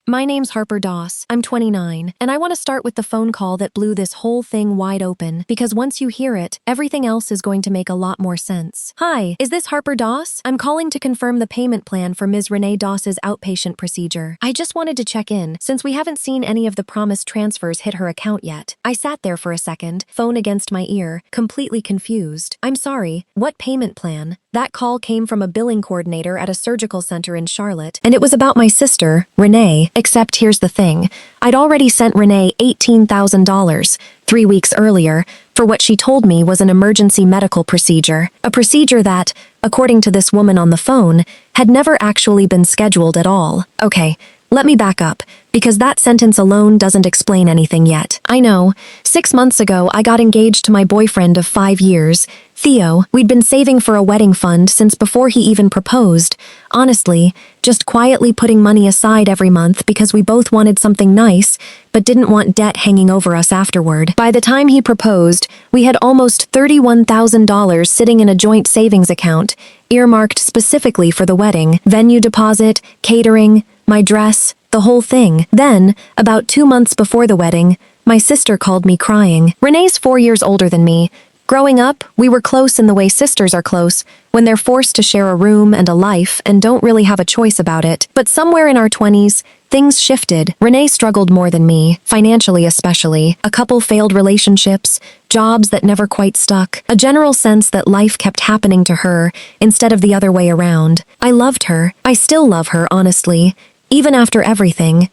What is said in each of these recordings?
My name's Harper Doss. I'm 29, and I want to start with the phone call that blew this whole thing wide open, because once you hear it, everything else is going to make a lot more sense. Hi, is this Harper Doss? I'm calling to confirm the payment plan for Ms. Renee Doss's outpatient procedure. I just wanted to check in, since we haven't seen any of the promised transfers hit her account yet. I sat there for a second, phone against my ear, completely confused. I'm sorry, what payment plan? That call came from a billing coordinator at a surgical center in Charlotte, and it was about my sister, Renee. Except here's the thing. I'd already sent Renee $18,000 3 weeks earlier for what she told me was an emergency medical procedure. A procedure that, according to this woman on the phone, had never actually been scheduled at all. Okay, let me back up, because that sentence alone doesn't explain anything yet. I know, 6 months ago I got engaged to my boyfriend of 5 years, Theo. We'd been saving for a wedding fund since before he even proposed. Honestly, just quietly putting money aside every month because we both wanted something nice, but didn't want debt hanging over us afterward. By the time he proposed, we had almost $31,000 sitting in a joint savings account, earmarked specifically for the wedding. Venue deposit, catering, my dress, the whole thing. Then, about 2 months before the wedding, my sister called me crying. Renee's 4 years older than me. Growing up, we were close in the way sisters are close, when they're forced to share a room and a life and don't really have a choice about it. But somewhere in our 20s, things shifted. Renee struggled more than me, financially especially. A couple failed relationships, jobs that never quite stuck, a general sense that life kept happening to her instead of the other way around. I loved her. I still love her, honestly, even after everything.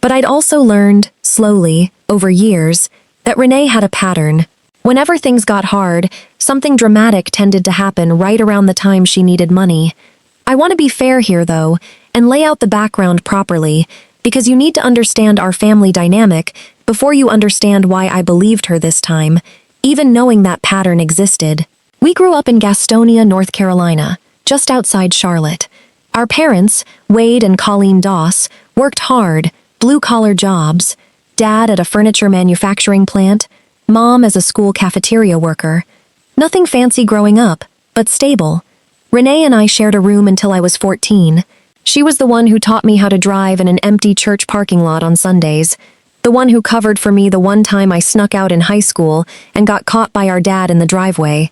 But I'd also learned, slowly, over years, that Renee had a pattern. Whenever things got hard, something dramatic tended to happen right around the time she needed money. I want to be fair here, though, and lay out the background properly, because you need to understand our family dynamic before you understand why I believed her this time, even knowing that pattern existed. We grew up in Gastonia, North Carolina, just outside Charlotte. Our parents, Wade and Colleen Doss, worked hard, blue-collar jobs. Dad at a furniture manufacturing plant, Mom as a school cafeteria worker. Nothing fancy growing up, but stable. Renee and I shared a room until I was 14. She was the one who taught me how to drive in an empty church parking lot on Sundays. The one who covered for me the one time I snuck out in high school and got caught by our dad in the driveway.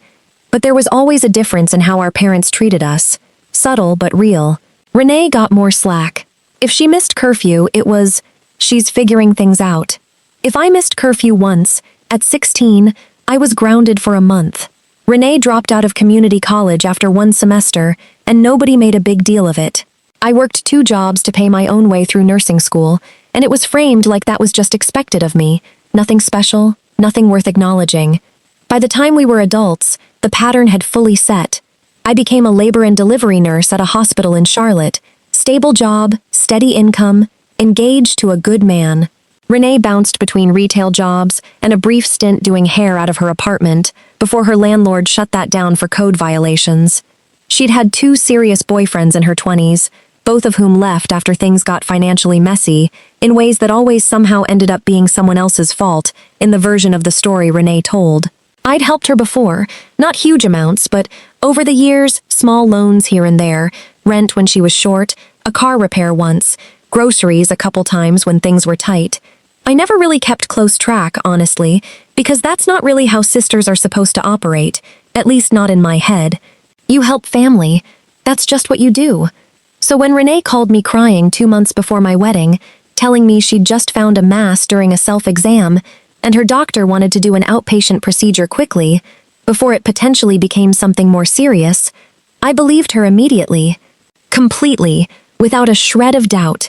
But there was always a difference in how our parents treated us. Subtle but real. Renee got more slack. If she missed curfew, it was, she's figuring things out. If I missed curfew once, at 16, I was grounded for a month. Renee dropped out of community college after 1 semester, and nobody made a big deal of it. I worked 2 jobs to pay my own way through nursing school, and it was framed like that was just expected of me. Nothing special, nothing worth acknowledging. By the time we were adults, the pattern had fully set. I became a labor and delivery nurse at a hospital in Charlotte. Stable job, steady income, engaged to a good man. Renee bounced between retail jobs and a brief stint doing hair out of her apartment before her landlord shut that down for code violations. She'd had 2 serious boyfriends in her 20s, both of whom left after things got financially messy, in ways that always somehow ended up being someone else's fault, in the version of the story Renee told. I'd helped her before, not huge amounts, but over the years, small loans here and there, rent when she was short, a car repair once, groceries a couple times when things were tight. I never really kept close track, honestly, because that's not really how sisters are supposed to operate, at least not in my head. You help family. That's just what you do. So when Renee called me crying 2 months before my wedding, telling me she'd just found a mass during a self-exam, and her doctor wanted to do an outpatient procedure quickly, before it potentially became something more serious, I believed her immediately. Completely, without a shred of doubt.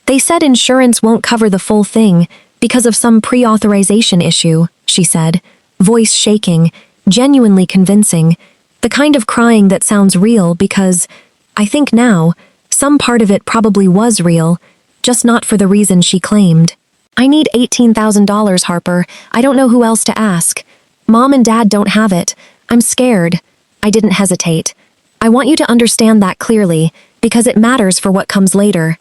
They said insurance won't cover the full thing because of some pre-authorization issue, she said, voice shaking, genuinely convincing, the kind of crying that sounds real because, I think now, some part of it probably was real, just not for the reason she claimed. I need $18,000, Harper. I don't know who else to ask. Mom and Dad don't have it. I'm scared. I didn't hesitate. I want you to understand that clearly, because it matters for what comes later.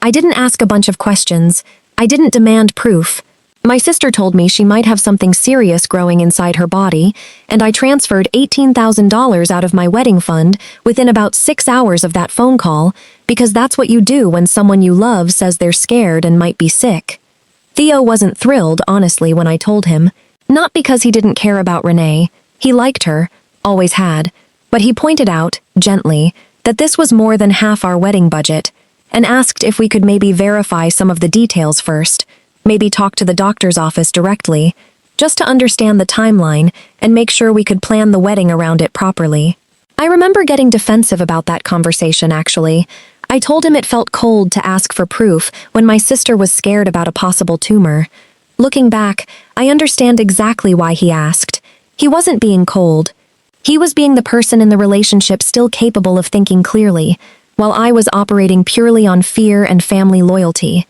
I didn't ask a bunch of questions. I didn't demand proof. My sister told me she might have something serious growing inside her body, and I transferred $18,000 out of my wedding fund within about 6 hours of that phone call, because that's what you do when someone you love says they're scared and might be sick. Theo wasn't thrilled, honestly, when I told him. Not because he didn't care about Renee. He liked her, always had, but he pointed out, gently, that this was more than half our wedding budget, and asked if we could maybe verify some of the details first, maybe talk to the doctor's office directly, just to understand the timeline and make sure we could plan the wedding around it properly. I remember getting defensive about that conversation, actually. I told him it felt cold to ask for proof when my sister was scared about a possible tumor. Looking back, I understand exactly why he asked. He wasn't being cold. He was being the person in the relationship still capable of thinking clearly, while I was operating purely on fear and family loyalty.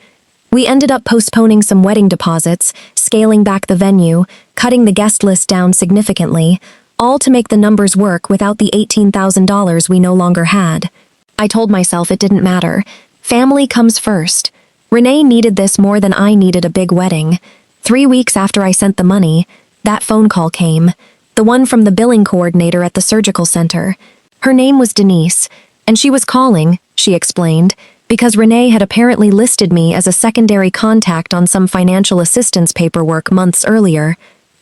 We ended up postponing some wedding deposits, scaling back the venue, cutting the guest list down significantly, all to make the numbers work without the $18,000 we no longer had. I told myself it didn't matter. Family comes first. Renee needed this more than I needed a big wedding. 3 weeks after I sent the money, that phone call came. The one from the billing coordinator at the surgical center. Her name was Denise, and she was calling, she explained, because Renee had apparently listed me as a secondary contact on some financial assistance paperwork months earlier.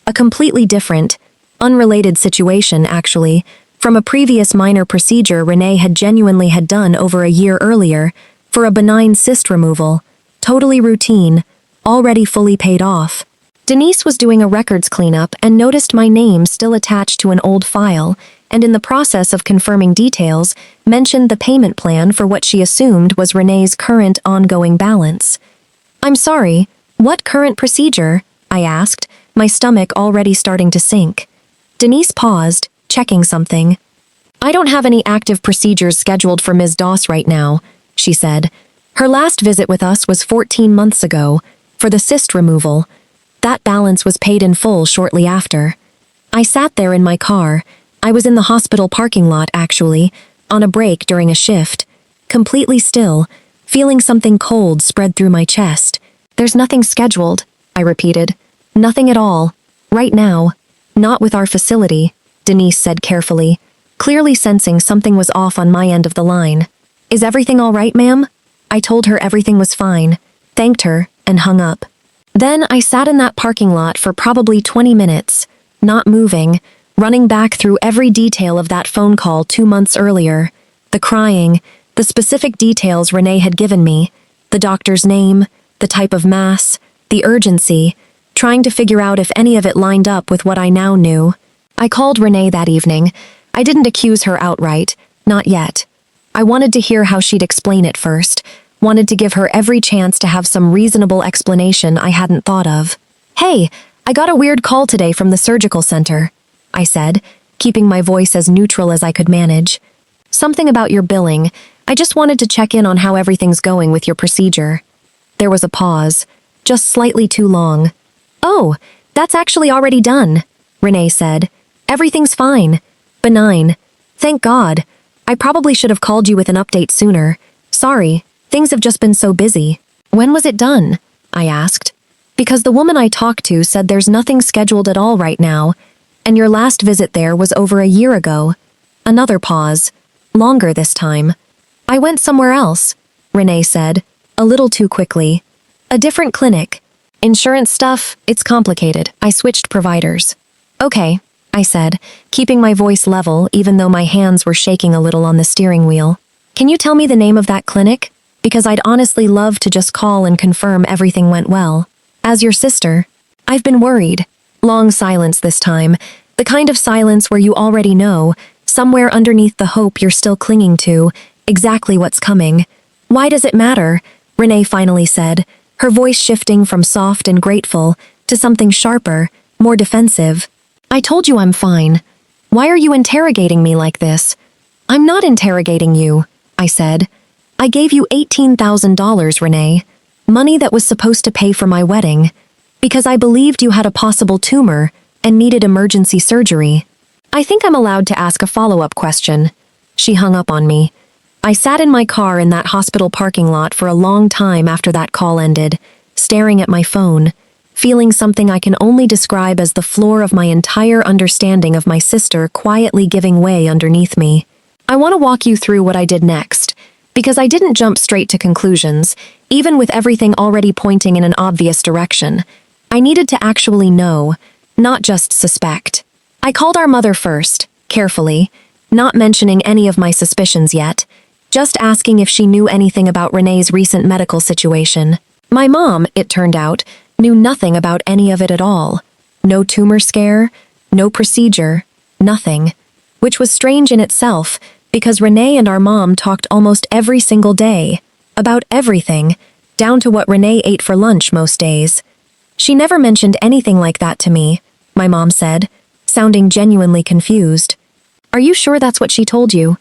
A completely different, unrelated situation, actually, from a previous minor procedure Renee had genuinely had done over a year earlier, for a benign cyst removal, totally routine, already fully paid off. Denise was doing a records cleanup and noticed my name still attached to an old file, and in the process of confirming details, mentioned the payment plan for what she assumed was Renee's current ongoing balance. "I'm sorry, what current procedure?" I asked, my stomach already starting to sink. Denise paused, checking something. "I don't have any active procedures scheduled for Ms. Doss right now," she said. "Her last visit with us was 14 months ago, for the cyst removal. That balance was paid in full shortly after." I sat there in my car. I was in the hospital parking lot, actually, on a break during a shift, completely still, feeling something cold spread through my chest. "There's nothing scheduled," I repeated. "Nothing at all. Right now. Not with our facility," Denise said carefully, clearly sensing something was off on my end of the line. "Is everything all right, ma'am?" I told her everything was fine, thanked her, and hung up. Then I sat in that parking lot for probably 20 minutes, not moving, running back through every detail of that phone call 2 months earlier. The crying, the specific details Renee had given me, the doctor's name, the type of mass, the urgency, trying to figure out if any of it lined up with what I now knew. I called Renee that evening. I didn't accuse her outright, not yet. I wanted to hear how she'd explain it first, wanted to give her every chance to have some reasonable explanation I hadn't thought of. "Hey, I got a weird call today from the surgical center," I said, keeping my voice as neutral as I could manage. "Something about your billing. I just wanted to check in on how everything's going with your procedure." There was a pause, just slightly too long. "Oh, that's actually already done," Renee said. "Everything's fine. Benign. Thank God. I probably should have called you with an update sooner. Sorry, things have just been so busy." "When was it done?" I asked. "Because the woman I talked to said there's nothing scheduled at all right now, and your last visit there was over a year ago." Another pause. Longer this time. "I went somewhere else," Renee said, a little too quickly. "A different clinic. Insurance stuff, it's complicated. I switched providers." "Okay," I said, keeping my voice level even though my hands were shaking a little on the steering wheel. "Can you tell me the name of that clinic? Because I'd honestly love to just call and confirm everything went well. As your sister, I've been worried." Long silence this time, the kind of silence where you already know, somewhere underneath the hope you're still clinging to, exactly what's coming. "Why does it matter?" Renee finally said, her voice shifting from soft and grateful to something sharper, more defensive. "I told you I'm fine. Why are you interrogating me like this?" "I'm not interrogating you," I said. "I gave you $18,000, Renee. Money that was supposed to pay for my wedding. Because I believed you had a possible tumor and needed emergency surgery. I think I'm allowed to ask a follow-up question." She hung up on me. I sat in my car in that hospital parking lot for a long time after that call ended, staring at my phone, feeling something I can only describe as the floor of my entire understanding of my sister quietly giving way underneath me. I want to walk you through what I did next, because I didn't jump straight to conclusions, even with everything already pointing in an obvious direction. I needed to actually know, not just suspect. I called our mother first, carefully, not mentioning any of my suspicions yet, just asking if she knew anything about Renee's recent medical situation. My mom, it turned out, knew nothing about any of it at all. No tumor scare, no procedure, nothing. Which was strange in itself, because Renee and our mom talked almost every single day. About everything, down to what Renee ate for lunch most days. She never mentioned anything like that to me, my mom said, sounding genuinely confused. Are you sure that's what she told you?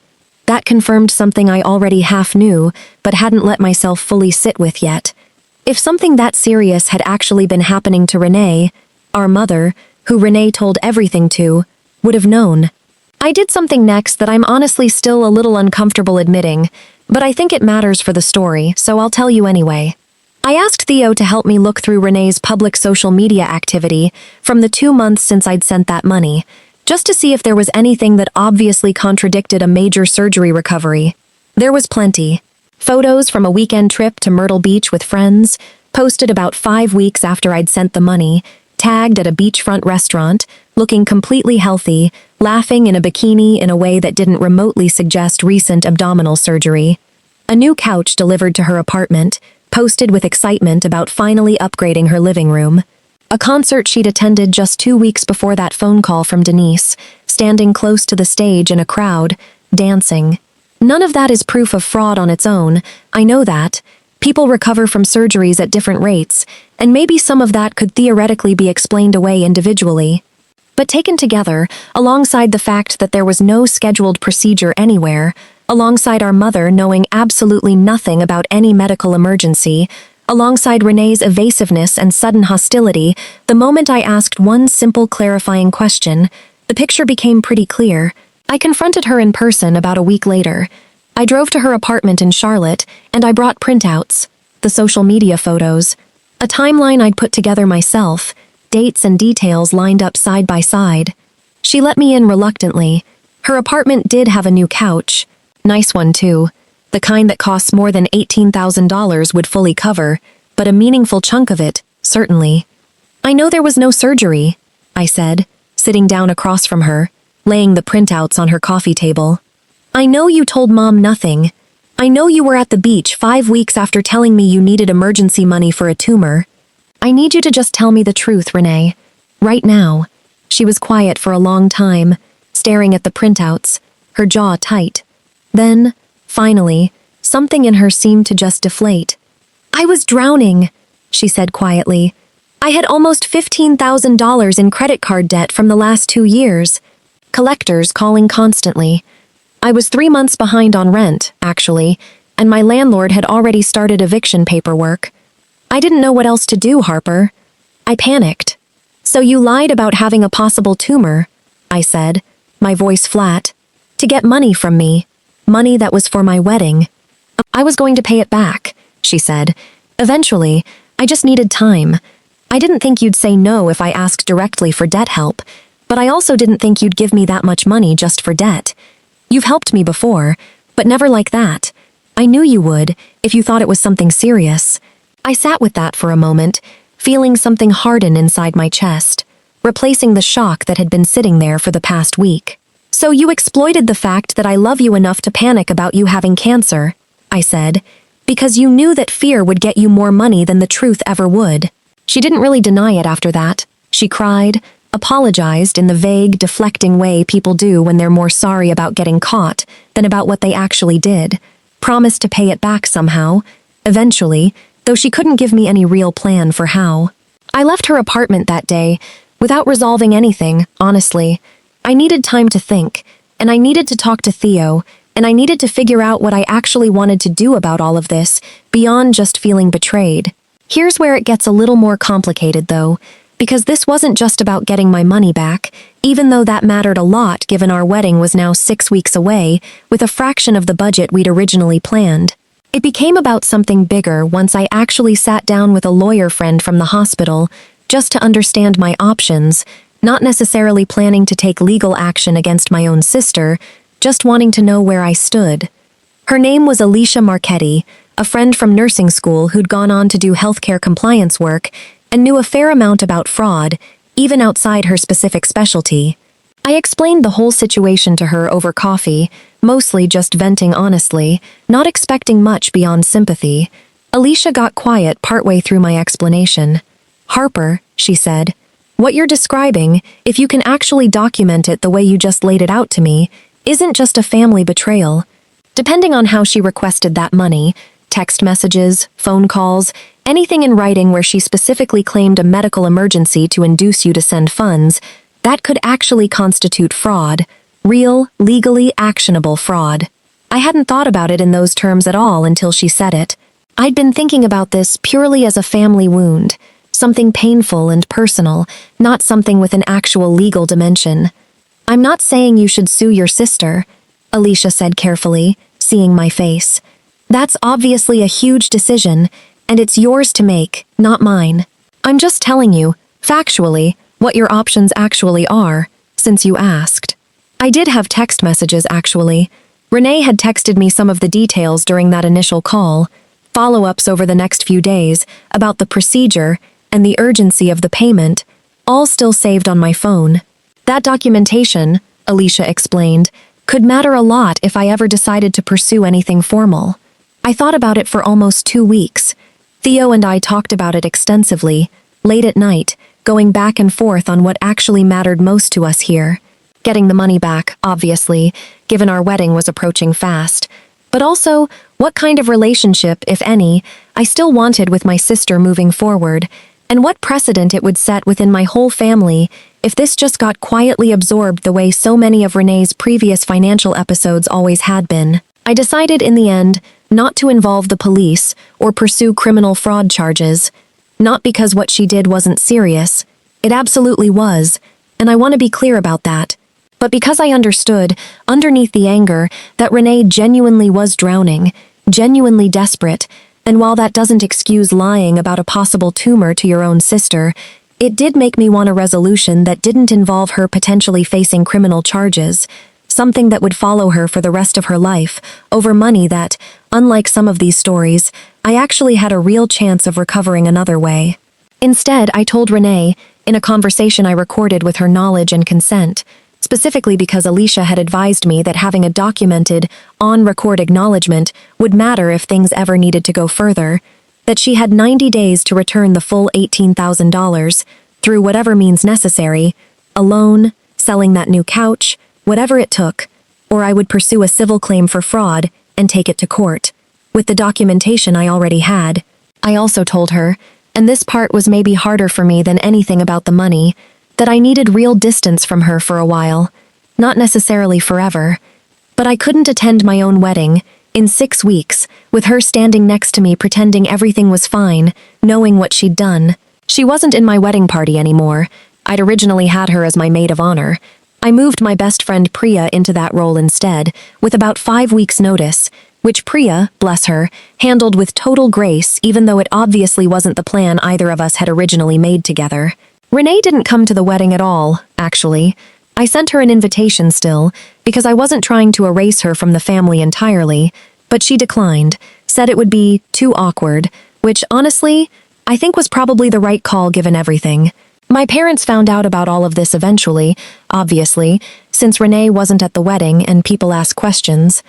That confirmed something I already half knew, but hadn't let myself fully sit with yet. If something that serious had actually been happening to Renee, our mother, who Renee told everything to, would have known. I did something next that I'm honestly still a little uncomfortable admitting, but I think it matters for the story, so I'll tell you anyway. I asked Theo to help me look through Renee's public social media activity from the 2 months since I'd sent that money, just to see if there was anything that obviously contradicted a major surgery recovery. There was plenty. Photos from a weekend trip to Myrtle Beach with friends, posted about 5 weeks after I'd sent the money, tagged at a beachfront restaurant, looking completely healthy, laughing in a bikini in a way that didn't remotely suggest recent abdominal surgery. A new couch delivered to her apartment, posted with excitement about finally upgrading her living room. A concert she'd attended just 2 weeks before that phone call from Denise, standing close to the stage in a crowd, dancing. None of that is proof of fraud on its own, I know that. People recover from surgeries at different rates, and maybe some of that could theoretically be explained away individually. But taken together, alongside the fact that there was no scheduled procedure anywhere, alongside our mother knowing absolutely nothing about any medical emergency, alongside Renee's evasiveness and sudden hostility, the moment I asked one simple clarifying question, the picture became pretty clear. I confronted her in person about a week later. I drove to her apartment in Charlotte, and I brought printouts, the social media photos, a timeline I'd put together myself, dates and details lined up side by side. She let me in reluctantly. Her apartment did have a new couch. Nice one, too. The kind that costs more than $18,000 would fully cover, but a meaningful chunk of it, certainly. I know there was no surgery, I said, sitting down across from her, laying the printouts on her coffee table. I know you told Mom nothing. I know you were at the beach 5 weeks after telling me you needed emergency money for a tumor. I need you to just tell me the truth, Renee. Right now. She was quiet for a long time, staring at the printouts, her jaw tight. Then, finally, something in her seemed to just deflate. I was drowning, she said quietly. I had almost $15,000 in credit card debt from the last 2 years. Collectors calling constantly. I was 3 months behind on rent, actually, and my landlord had already started eviction paperwork. I didn't know what else to do, Harper. I panicked. So you lied about having a possible tumor, I said, my voice flat, to get money from me, money that was for my wedding. I was going to pay it back, she said. Eventually, I just needed time. I didn't think you'd say no if I asked directly for debt help, but I also didn't think you'd give me that much money just for debt. You've helped me before, but never like that. I knew you would, if you thought it was something serious. I sat with that for a moment, feeling something harden inside my chest, replacing the shock that had been sitting there for the past week. So you exploited the fact that I love you enough to panic about you having cancer, I said, because you knew that fear would get you more money than the truth ever would. She didn't really deny it after that. She cried, apologized in the vague, deflecting way people do when they're more sorry about getting caught than about what they actually did, promised to pay it back somehow, eventually, though she couldn't give me any real plan for how. I left her apartment that day, without resolving anything, honestly. I needed time to think, and I needed to talk to Theo, and I needed to figure out what I actually wanted to do about all of this, beyond just feeling betrayed. Here's where it gets a little more complicated, though, because this wasn't just about getting my money back, even though that mattered a lot given our wedding was now 6 weeks away, with a fraction of the budget we'd originally planned. It became about something bigger once I actually sat down with a lawyer friend from the hospital, just to understand my options, not necessarily planning to take legal action against my own sister, just wanting to know where I stood. Her name was Alicia Marchetti, a friend from nursing school who'd gone on to do healthcare compliance work and knew a fair amount about fraud, even outside her specific specialty. I explained the whole situation to her over coffee, mostly just venting honestly, not expecting much beyond sympathy. Alicia got quiet partway through my explanation. "Harper," she said, "what you're describing, if you can actually document it the way you just laid it out to me, isn't just a family betrayal. Depending on how she requested that money, text messages, phone calls, anything in writing where she specifically claimed a medical emergency to induce you to send funds, that could actually constitute fraud, real, legally actionable fraud." I hadn't thought about it in those terms at all until she said it. I'd been thinking about this purely as a family wound, something painful and personal, not something with an actual legal dimension. "I'm not saying you should sue your sister," Alicia said carefully, seeing my face. "That's obviously a huge decision, and it's yours to make, not mine. I'm just telling you, factually, what your options actually are, since you asked." I did have text messages, actually. Renee had texted me some of the details during that initial call, follow-ups over the next few days about the procedure and the urgency of the payment, all still saved on my phone. That documentation, Alicia explained, could matter a lot if I ever decided to pursue anything formal. I thought about it for almost 2 weeks. Theo and I talked about it extensively, late at night, going back and forth on what actually mattered most to us here. Getting the money back, obviously, given our wedding was approaching fast. But also, what kind of relationship, if any, I still wanted with my sister moving forward, and what precedent it would set within my whole family if this just got quietly absorbed the way so many of Renee's previous financial episodes always had been. I decided in the end not to involve the police or pursue criminal fraud charges. Not because what she did wasn't serious. It absolutely was, and I want to be clear about that. But because I understood, underneath the anger, that Renee genuinely was drowning, genuinely desperate, and while that doesn't excuse lying about a possible tumor to your own sister, it did make me want a resolution that didn't involve her potentially facing criminal charges, something that would follow her for the rest of her life, over money that, unlike some of these stories, I actually had a real chance of recovering another way. Instead, I told Renee, in a conversation I recorded with her knowledge and consent, specifically because Alicia had advised me that having a documented, on-record acknowledgement would matter if things ever needed to go further, that she had 90 days to return the full $18,000, through whatever means necessary, a loan, selling that new couch, whatever it took, or I would pursue a civil claim for fraud and take it to court, with the documentation I already had. I also told her, and this part was maybe harder for me than anything about the money, that I needed real distance from her for a while, not necessarily forever. But I couldn't attend my own wedding, in 6 weeks, with her standing next to me pretending everything was fine, knowing what she'd done. She wasn't in my wedding party anymore. I'd originally had her as my maid of honor. I moved my best friend Priya into that role instead, with about 5 weeks' notice, which Priya, bless her, handled with total grace even though it obviously wasn't the plan either of us had originally made together. Renee didn't come to the wedding at all, actually. I sent her an invitation still, because I wasn't trying to erase her from the family entirely, but she declined, said it would be too awkward, which, honestly, I think was probably the right call given everything. My parents found out about all of this eventually, obviously, since Renee wasn't at the wedding and people asked questions.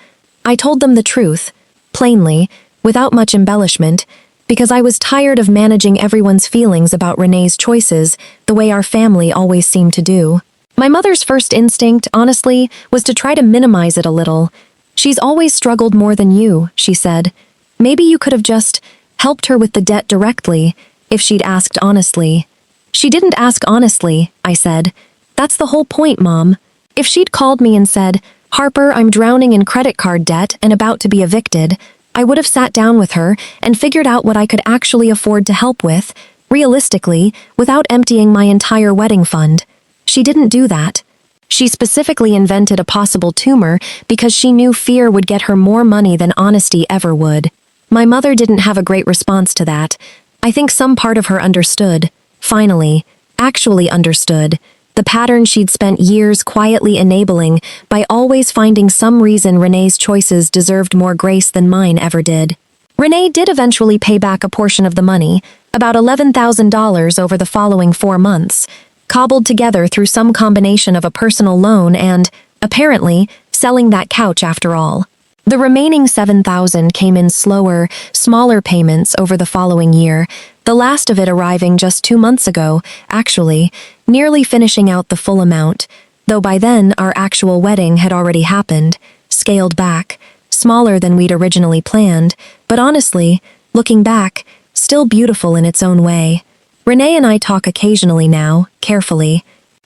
I told them the truth, plainly, without much embellishment, because I was tired of managing everyone's feelings about Renee's choices the way our family always seemed to do. My mother's first instinct, honestly, was to try to minimize it a little. "She's always struggled more than you," she said. "Maybe you could have just helped her with the debt directly, if she'd asked honestly." "She didn't ask honestly," I said. "That's the whole point, Mom. If she'd called me and said, 'Harper, I'm drowning in credit card debt and about to be evicted,' I would have sat down with her and figured out what I could actually afford to help with, realistically, without emptying my entire wedding fund. She didn't do that. She specifically invented a possible tumor because she knew fear would get her more money than honesty ever would. My mother didn't have a great response to that. I think some part of her understood. finally, actually understood the pattern she'd spent years quietly enabling by always finding some reason Renee's choices deserved more grace than mine ever did. Renee did eventually pay back a portion of the money, about $11,000 over the following 4 months, cobbled together through some combination of a personal loan and, apparently, selling that couch after all. The remaining $7,000 came in slower, smaller payments over the following year, the last of it arriving just 2 months ago, actually, nearly finishing out the full amount, though by then our actual wedding had already happened, scaled back, smaller than we'd originally planned, but honestly, looking back, still beautiful in its own way. Renee and I talk occasionally now, carefully.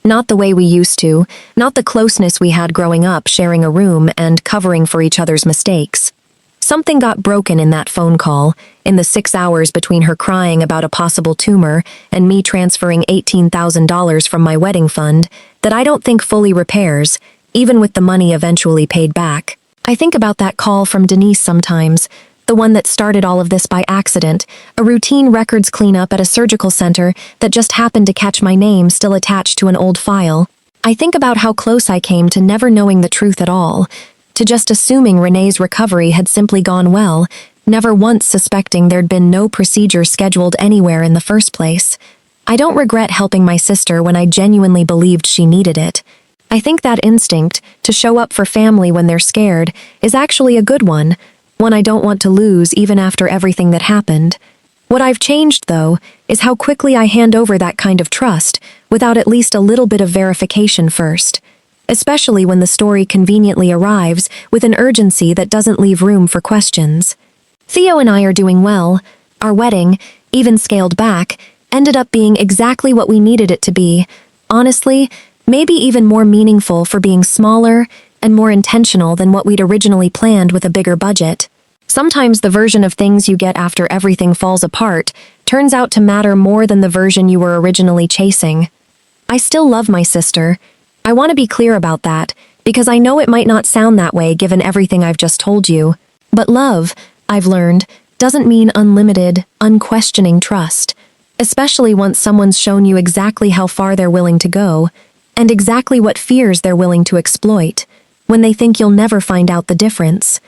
Not the way we used to, not the closeness we had growing up sharing a room and covering for each other's mistakes. Something got broken in that phone call, in the 6 hours between her crying about a possible tumor and me transferring $18,000 from my wedding fund, that I don't think fully repairs, even with the money eventually paid back. I think about that call from Denise sometimes, the one that started all of this by accident, a routine records cleanup at a surgical center that just happened to catch my name still attached to an old file. I think about how close I came to never knowing the truth at all, to just assuming Renee's recovery had simply gone well, never once suspecting there'd been no procedure scheduled anywhere in the first place. I don't regret helping my sister when I genuinely believed she needed it. I think that instinct, to show up for family when they're scared, is actually a good one I don't want to lose even after everything that happened. What I've changed, though, is how quickly I hand over that kind of trust without at least a little bit of verification first, especially when the story conveniently arrives with an urgency that doesn't leave room for questions. Theo and I are doing well. Our wedding, even scaled back, ended up being exactly what we needed it to be. Honestly, maybe even more meaningful for being smaller and more intentional than what we'd originally planned with a bigger budget. Sometimes the version of things you get after everything falls apart turns out to matter more than the version you were originally chasing. I still love my sister. I want to be clear about that, because I know it might not sound that way given everything I've just told you. But love, I've learned, doesn't mean unlimited, unquestioning trust, especially once someone's shown you exactly how far they're willing to go, and exactly what fears they're willing to exploit, when they think you'll never find out the difference.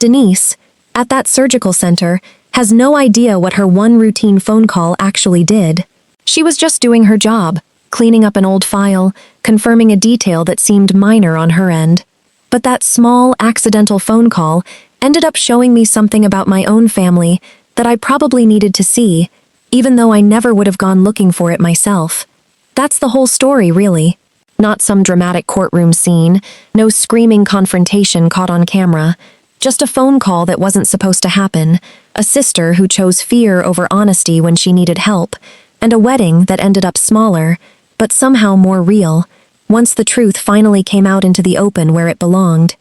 Denise, at that surgical center, has no idea what her one routine phone call actually did. She was just doing her job, cleaning up an old file, confirming a detail that seemed minor on her end. But that small, accidental phone call ended up showing me something about my own family that I probably needed to see, even though I never would have gone looking for it myself. That's the whole story, really. Not some dramatic courtroom scene, no screaming confrontation caught on camera. Just a phone call that wasn't supposed to happen, a sister who chose fear over honesty when she needed help, and a wedding that ended up smaller, but somehow more real, once the truth finally came out into the open where it belonged.